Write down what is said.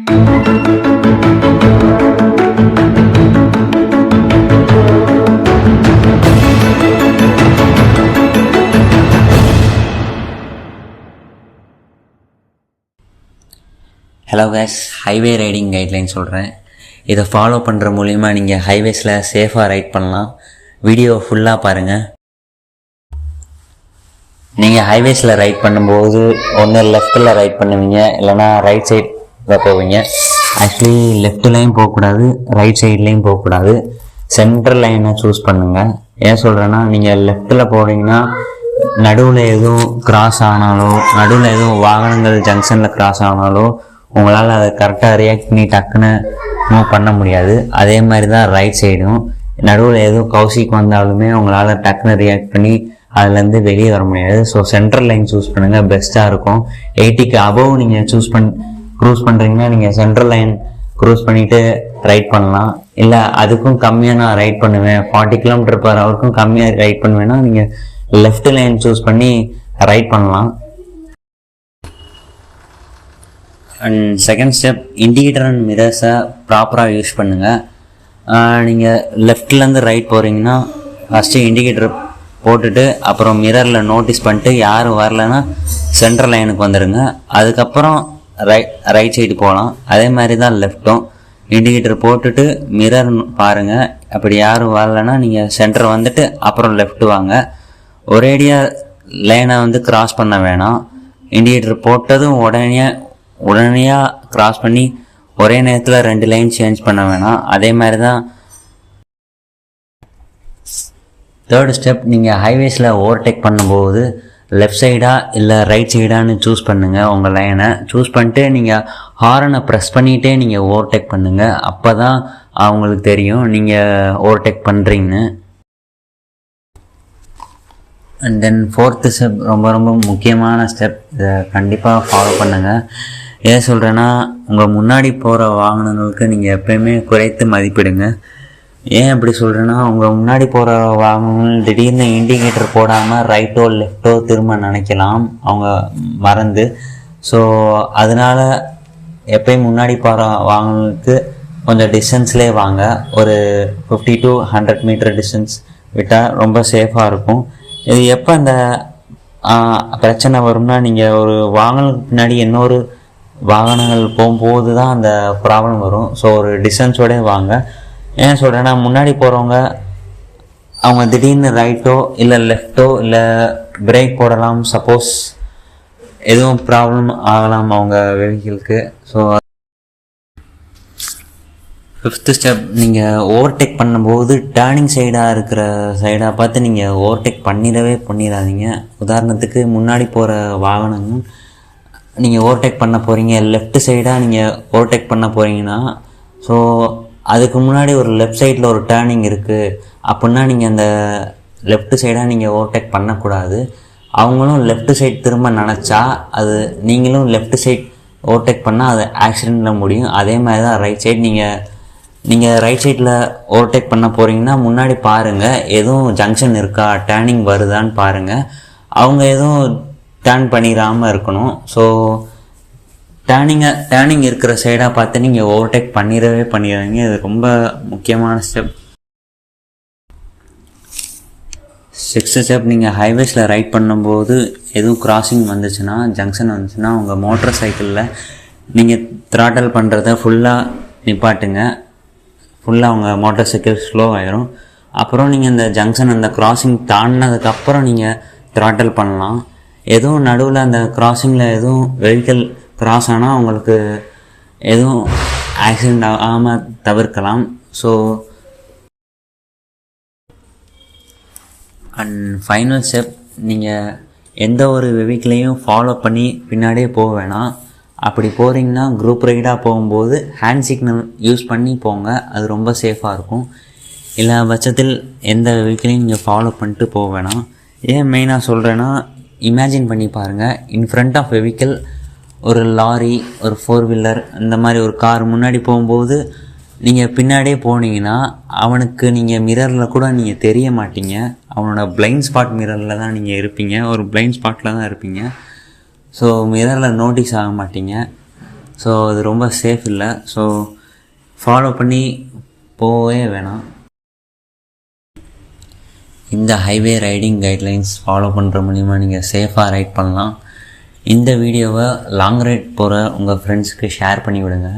Hello case, highway riding guideline சொல்கிறேன். இதை follow பண்ணுற மூலிமா நீங்கள் ஹைவேஸில் சேஃபாக ரைட் பண்ணலாம். வீடியோ ஃபுல்லாக பாருங்கள். நீங்கள் ஹைவேஸில் ரைட் பண்ணும்போது ஒன்று லெஃப்ட்டில் ரைட் பண்ணுவீங்க, இல்லைனா ரைட் சைடில் போவீங்க. ஆக்சுவலி லெஃப்ட்லேயும் போகக்கூடாது, ரைட் சைட்லேயும் போகக்கூடாது. சென்ட்ரல் லைனை சூஸ் பண்ணுங்கள். ஏன் சொல்கிறேன்னா, நீங்கள் லெஃப்ட்டில் போனீங்கன்னா நடுவில் எதுவும் கிராஸ் ஆனாலோ, நடுவில் எதுவும் வாகனங்கள் ஜங்ஷனில் கிராஸ் ஆனாலோ உங்களால் அதை கரெக்டாக ரியாக்ட் பண்ணி டக்குன்னு மூவ் பண்ண முடியாது. அதே மாதிரி தான் ரைட் சைடும். நடுவில் எதுவும் கௌசிக்கு வந்தாலுமே உங்களால் டக்குன்னு ரியாக்ட் பண்ணி அதுலேருந்து வெளியே வர முடியாது. ஸோ சென்ட்ரல் லைன் சூஸ் பண்ணுங்கள், பெஸ்ட்டாக இருக்கும். 80க்கு அபவ் நீங்கள் க்ரூஸ் பண்ணுறீங்கன்னா நீங்கள் சென்ட்ரல் லைன் க்ரூஸ் பண்ணிவிட்டு ரைட் பண்ணலாம். இல்லை அதுக்கும் கம்மியாக நான் ரைட் பண்ணுவேன், 40 km/h கம்மியாக ரைட் பண்ணுவேன்னா நீங்கள் லெஃப்ட் லைன் சூஸ் பண்ணி ரைட் பண்ணலாம். And second step, indicator and மிரர்ஸை ப்ராப்பராக யூஸ் பண்ணுங்கள். நீங்கள் லெஃப்ட்லேருந்து ரைட் போகிறீங்கன்னா ஃபஸ்ட்டு இண்டிகேட்டர் போட்டுட்டு அப்புறம் மிரரில் நோட்டீஸ் பண்ணிட்டு யாரும் வரலைன்னா சென்ட்ரல் லைனுக்கு வந்துடுங்க. அதுக்கப்புறம் ரைட் சைடு போகலாம். அதே மாதிரி தான் லெஃப்ட்டும், இண்டிகேட்டர் போட்டுட்டு மிரர் பாருங்கள். அப்படி யாரும் வரலைன்னா நீங்கள் சென்டர் வந்துட்டு அப்புறம் லெஃப்ட் வாங்க. ஒரேடியாக லைனை கிராஸ் பண்ண வேணாம். இண்டிகேட்டர் போட்டதும் உடனே கிராஸ் பண்ணி ஒரே நேரத்தில் 2 லைன் சேஞ்ச் பண்ண வேணாம். அதே மாதிரி தான் தேர்ட் ஸ்டெப், நீங்கள் ஹைவேஸில் ஓவர்டேக் பண்ணும்போது லெஃப்ட் சைடா இல்லை ரைட் சைடான்னு சூஸ் பண்ணுங்கள். உங்கள் லைனை சூஸ் பண்ணிட்டு நீங்கள் ஹாரனை ப்ரெஸ் பண்ணிகிட்டே நீங்கள் ஓவர்டேக் பண்ணுங்கள். அப்போ தான் அவங்களுக்கு தெரியும் நீங்கள் ஓவர்டேக் பண்ணுறீங்கன்னு. அண்ட் தென் ஃபோர்த்து ஸ்டெப் ரொம்ப முக்கியமான ஸ்டெப். இதை கண்டிப்பாக ஃபாலோ பண்ணுங்கள். ஏன் சொல்கிறேன்னா, உங்கள் முன்னாடி போகிற வாகனங்களுக்கு நீங்கள் எப்போயுமே குறைத்து மதிப்பிடுங்க. ஏன் அப்படி சொல்கிறேன்னா, உங்கள் முன்னாடி போகிற வாகனங்கள் திடீர்னு இண்டிகேட்டர் போடாமல் ரைட்டோ லெஃப்ட்டோ திரும்ப நினைக்கலாம் அவங்க மறந்து. ஸோ அதனால் எப்போயும் முன்னாடி போகிற வாகனங்களுக்கு கொஞ்சம் டிஸ்டன்ஸ்லேயே வாங்க. ஒரு 50 to 100 மீட்டர் டிஸ்டன்ஸ் விட்டால் ரொம்ப சேஃபாக இருக்கும். இது எப்போ அந்த பிரச்சனை வரும்னா, நீங்கள் ஒரு வாகனத்துக்கு பின்னாடி இன்னொரு வாகனங்கள் போகும்போது தான் அந்த ப்ராப்ளம் வரும். ஸோ ஒரு டிஸ்டன்ஸோடய வாங்க. ஏன் சொல்கிறேன்னா, முன்னாடி போகிறவங்க அவங்க திடீர்னு ரைட்டோ இல்லை லெஃப்ட்டோ இல்லை பிரேக் போடலாம். சப்போஸ் எதுவும் ப்ராப்ளம் ஆகலாம் அவங்க வெஹிக்கிளுக்கு. ஸோ ஃபிஃப்த்து ஸ்டெப், நீங்கள் ஓவர்டேக் பண்ணும்போது டேர்னிங் சைடாக பார்த்து நீங்கள் ஓவர்டேக் பண்ணிடாதீங்க. உதாரணத்துக்கு முன்னாடி போகிற வாகனங்கள் நீங்கள் ஓவர்டேக் பண்ண போகிறீங்க, லெஃப்ட் சைடாக நீங்கள் ஓவர்டேக் பண்ண போகிறீங்கன்னா, ஸோ அதுக்கு முன்னாடி ஒரு லெஃப்ட் சைடில் ஒரு டேர்னிங் இருக்குது அப்படின்னா நீங்கள் அந்த லெஃப்ட் சைடாக நீங்கள் ஓவர்டேக் பண்ணக்கூடாது. அவங்களும் லெஃப்ட் சைட் திரும்ப நினச்சா அது நீங்களும் லெஃப்ட் சைட் ஓவர்டேக் பண்ணால் அது ஆக்சிடெண்ட்டில் முடியும். அதே மாதிரி தான் ரைட் சைட். நீங்கள் ரைட் சைடில் ஓவர்டேக் பண்ண போகிறீங்கன்னா முன்னாடி பாருங்கள், எதுவும் ஜங்ஷன் இருக்கா, டேர்னிங் வருதான்னு பாருங்கள். அவங்க எதுவும் டேர்ன் பண்ணிடாமல் இருக்கணும். ஸோ டேர்னிங் இருக்கிற சைடாக பார்த்து நீங்கள் ஓவர்டேக் பண்ணிடாதீங்க. இது ரொம்ப முக்கியமான ஸ்டெப். சிக்ஸ்த்து ஸ்டெப், நீங்கள் ஹைவேஸில் ரைட் பண்ணும்போது எதுவும் கிராசிங் வந்துச்சுன்னா, ஜங்ஷன் வந்துச்சுன்னா, உங்கள் மோட்டர் சைக்கிளில் நீங்கள் த்ராட்டல் பண்ணுறத ஃபுல்லாக நிப்பாட்டுங்க. ஃபுல்லாக உங்கள் மோட்டார் சைக்கிள் ஸ்லோ ஆகிரும். அப்புறம் நீங்கள் இந்த ஜங்ஷன் அந்த கிராசிங் தாண்டினதுக்கப்புறம் நீங்கள் த்ராட்டல் பண்ணலாம். எதுவும் நடுவில் அந்த கிராசிங்கில் எதுவும் வெஹிக்கிள் கிராஸ் ஆனால் உங்களுக்கு எதுவும் ஆக்சிடெண்ட் ஆகாமல் தவிர்க்கலாம். ஸோ அண்ட் ஃபைனல் ஸ்டெப், நீங்கள் எந்த ஒரு வெஹிக்கிளையும் ஃபாலோ பண்ணி பின்னாடியே போக வேணாம். அப்படி போகிறீங்கன்னா குரூப் ரைடாக போகும்போது ஹேண்ட் சிக்னல் யூஸ் பண்ணி போங்க. அது ரொம்ப சேஃபாக இருக்கும். இல்லை பட்சத்தில் எந்த வெஹிக்கிளையும் நீங்கள் ஃபாலோ பண்ணிட்டு போக வேணாம். ஏன் மெயினாக சொல்கிறேன்னா, இமேஜின் பண்ணி பாருங்கள், இன் ஃப்ரண்ட் ஆஃப் வெஹிக்கிள் ஒரு லாரி, ஒரு 4-வீலர், இந்த மாதிரி ஒரு கார் முன்னாடி போகும்போது நீங்கள் பின்னாடியே போனீங்கன்னா அவனுக்கு நீங்கள் மிரரில் கூட நீங்கள் தெரிய மாட்டீங்க. அவனோட பிளைண்ட் ஸ்பாட் மிரரில் தான் நீங்கள் இருப்பீங்க, ஒரு பிளைண்ட் ஸ்பாட்டில் தான் இருப்பீங்க. ஸோ மிரரில் நோட்டீஸ் ஆக மாட்டீங்க. ஸோ அது ரொம்ப சேஃப் இல்லை. ஸோ ஃபாலோ பண்ணி போகவே வேணாம். இந்த ஹைவே ரைடிங் கைட்லைன்ஸ் ஃபாலோ பண்ணுற மூலிமா நீங்கள் சேஃபாக ரைட் பண்ணலாம். இந்த வீடியோவை லாங் ரைட் போகிற உங்கள் ஃப்ரெண்ட்ஸுக்கு ஷேர் பண்ணி விடுங்க.